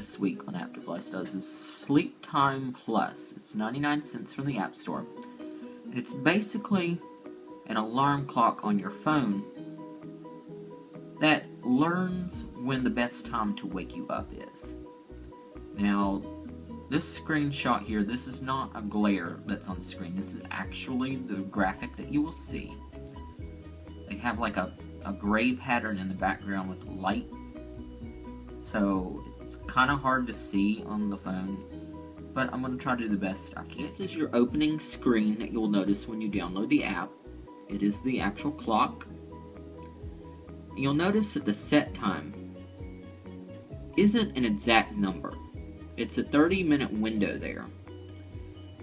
this week on Apptive Lifestyles is Sleep Time Plus. It's 99 cents from the App Store. And it's basically an alarm clock on your phone that learns when the best time to wake you up is. Now, this screenshot here, this is not a glare that's on the screen. This is actually the graphic that you will see. They have like a gray pattern in the background with light. So it's kind of hard to see on the phone, but I'm going to try to do the best I can. This is your opening screen that you'll notice when you download the app. It is the actual clock. And you'll notice that the set time isn't an exact number. It's a 30-minute window there.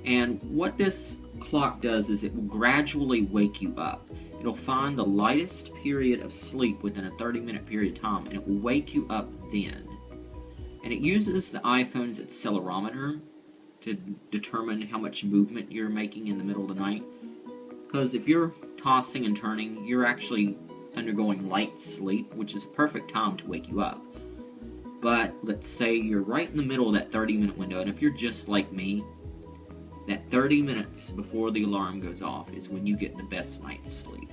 And what this clock does is it will gradually wake you up. It'll find the lightest period of sleep within a 30-minute period of time, and it will wake you up then. And it uses the iPhone's accelerometer to determine how much movement you're making in the middle of the night. Because if you're tossing and turning, you're actually undergoing light sleep, which is a perfect time to wake you up. But let's say you're right in the middle of that 30-minute window, and if you're just like me, that 30 minutes before the alarm goes off is when you get the best night's sleep.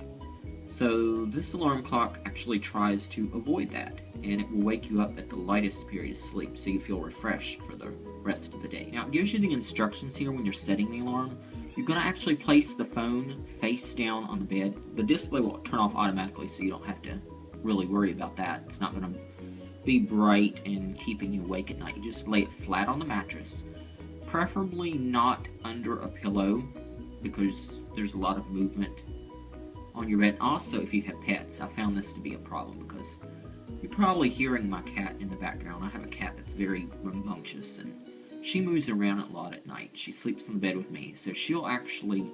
So this alarm clock actually tries to avoid that, and it will wake you up at the lightest period of sleep so you feel refreshed for the rest of the day. Now, it gives you the instructions here when you're setting the alarm. You're going to actually place the phone face down on the bed. The display will turn off automatically, so you don't have to really worry about that. It's not going to be bright and keeping you awake at night. You just lay it flat on the mattress. Preferably not under a pillow, because there's a lot of movement on your bed. Also, if you have pets, I found this to be a problem because you're probably hearing my cat in the background. I have a cat that's very rambunctious, and she moves around a lot at night. She sleeps in the bed with me, so she'll actually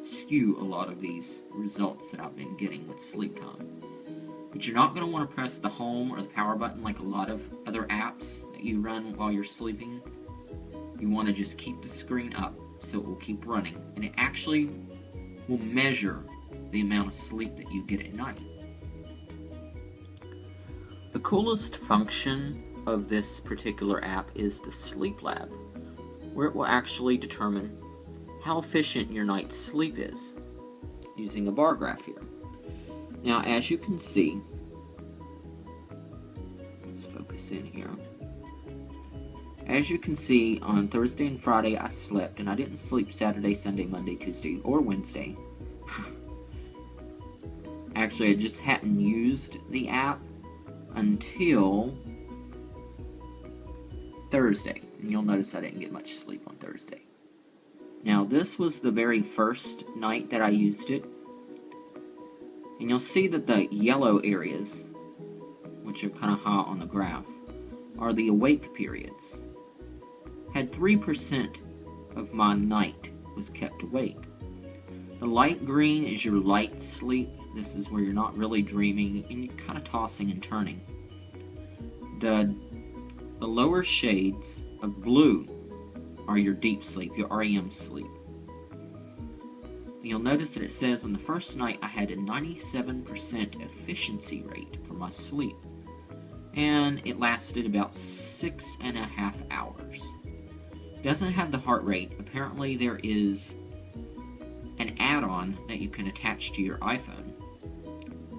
skew a lot of these results that I've been getting with sleep time. But you're not going to want to press the home or the power button like a lot of other apps that you run while you're sleeping. You want to just keep the screen up so it will keep running, and it actually will measure the amount of sleep that you get at night. The coolest function of this particular app is the Sleep Lab, where it will actually determine how efficient your night's sleep is using a bar graph here. Now, as you can see, let's focus in here. As you can see, on Thursday and Friday I slept, and I didn't sleep Saturday, Sunday, Monday, Tuesday, or Wednesday. Actually, I just hadn't used the app until Thursday, and you'll notice I didn't get much sleep on Thursday. Now, this was the very first night that I used it, and you'll see that the yellow areas, which are kind of high on the graph, are the awake periods. Had 3% of my night was kept awake. The light green is your light sleep. This is where you're not really dreaming and you're kind of tossing and turning. The lower shades of blue are your deep sleep, your REM sleep. You'll notice that it says on the first night I had a 97% efficiency rate for my sleep. And it lasted about 6.5 hours. Doesn't have the heart rate. Apparently there is an add-on that you can attach to your iPhone,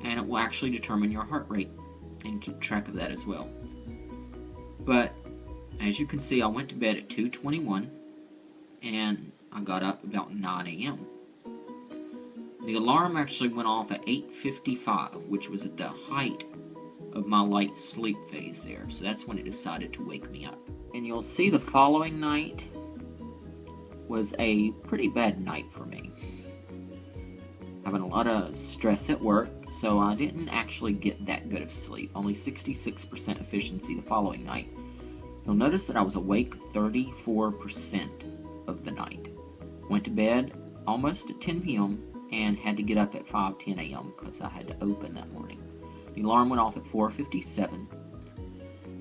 and it will actually determine your heart rate and keep track of that as well. But as you can see, I went to bed at 2:21 and I got up about 9 a.m. The alarm actually went off at 8:55, which was at the height of my light sleep phase there, so that's when it decided to wake me up. And you'll see the following night was a pretty bad night for me. Having a lot of stress at work, so I didn't actually get that good of sleep. Only 66% efficiency the following night. You'll notice that I was awake 34% of the night. Went to bed almost at 10 p.m. and had to get up at 5:10 a.m. because I had to open that morning. The alarm went off at 4:57.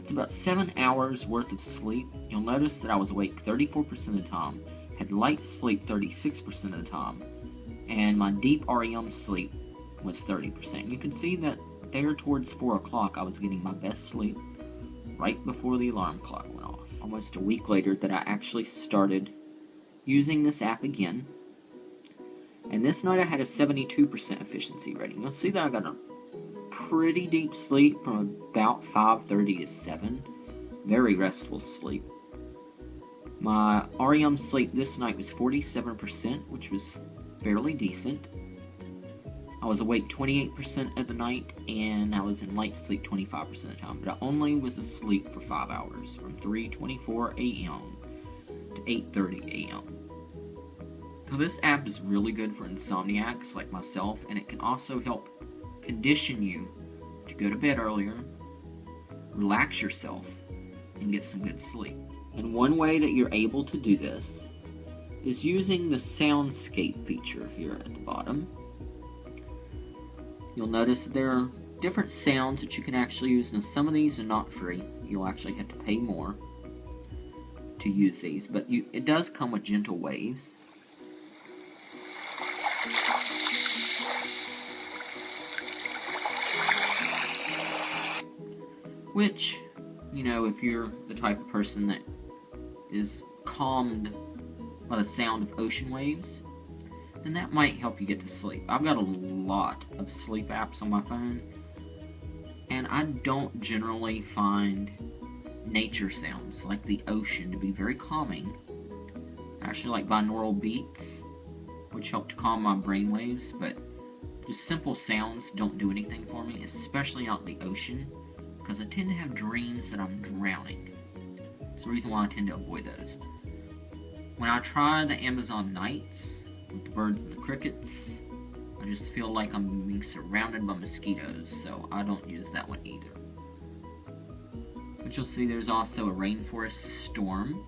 It's about 7 hours worth of sleep. You'll notice that I was awake 34% of the time, had light sleep 36% of the time, and my deep REM sleep was 30%. You can see that there towards 4 o'clock I was getting my best sleep right before the alarm clock went off. almost a week later, that I actually started using this app again. And this night I had a 72% efficiency rating. You'll see that I got a pretty deep sleep from about 5:30 to 7. Very restful sleep. My REM sleep this night was 47%, which was fairly decent. I was awake 28% of the night, and I was in light sleep 25% of the time. But I only was asleep for 5 hours, from 3:24 a.m. to 8:30 a.m. Now, this app is really good for insomniacs like myself, and it can also help condition you to go to bed earlier, relax yourself, and get some good sleep. And one way that you're able to do this is using the Soundscape feature here at the bottom. You'll notice that there are different sounds that you can actually use. Now, some of these are not free. You'll actually have to pay more to use these, but it does come with gentle waves. Which, if you're the type of person that is calmed by the sound of ocean waves, then that might help you get to sleep. I've got a lot of sleep apps on my phone, and I don't generally find nature sounds like the ocean to be very calming. I actually like binaural beats, which help to calm my brain waves, but just simple sounds don't do anything for me, especially out in the ocean, because I tend to have dreams that I'm drowning. It's the reason why I tend to avoid those. When I try the Amazon nights, with the birds and the crickets, I just feel like I'm being surrounded by mosquitoes, so I don't use that one either. But you'll see there's also a rainforest storm.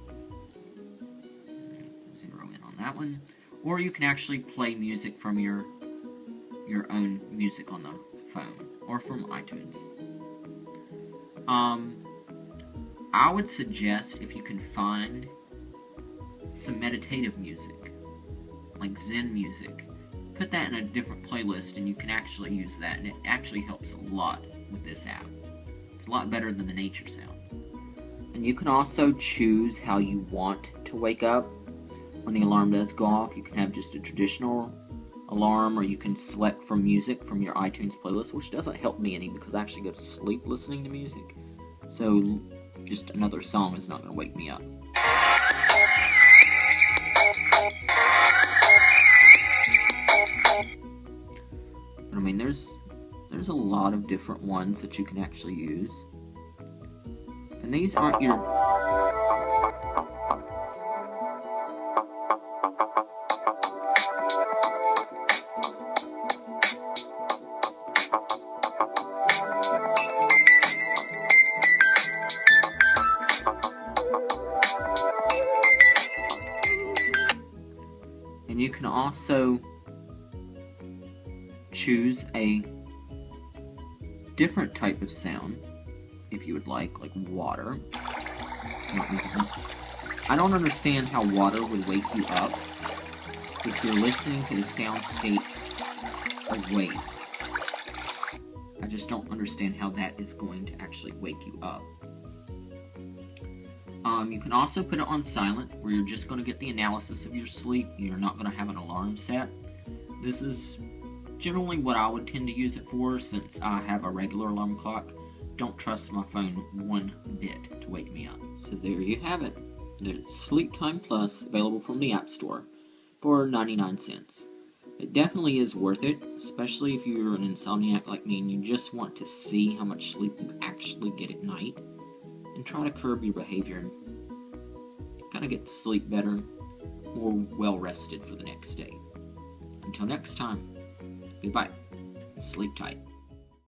Zero in on that one. Or you can actually play music from your own music on the phone, or from iTunes. I would suggest, if you can find some meditative music, like Zen music, put that in a different playlist and you can actually use that, and it actually helps a lot with this app. It's a lot better than the nature sounds. And you can also choose how you want to wake up when the alarm does go off. You can have just a traditional alarm, or you can select from music from your iTunes playlist, which doesn't help me any because I actually go to sleep listening to music. So just another song is not going to wake me up. But I mean, there's a lot of different ones that you can actually use. And these aren't your... And you can also choose a different type of sound if you would like water. It's not musical. I don't understand how water would wake you up if you're listening to the soundscapes of waves. I just don't understand how that is going to actually wake you up. You can also put it on silent, where you're just going to get the analysis of your sleep. You're not going to have an alarm set. This is generally what I would tend to use it for, since I have a regular alarm clock. Don't trust my phone one bit to wake me up. So there you have it. It's Sleep Time Plus, available from the App Store for 99 cents. It definitely is worth it, especially if you're an insomniac like me and you just want to see how much sleep you actually get at night, and try to curb your behavior and kind of get to sleep better, more well-rested for the next day. Until next time, goodbye, and sleep tight.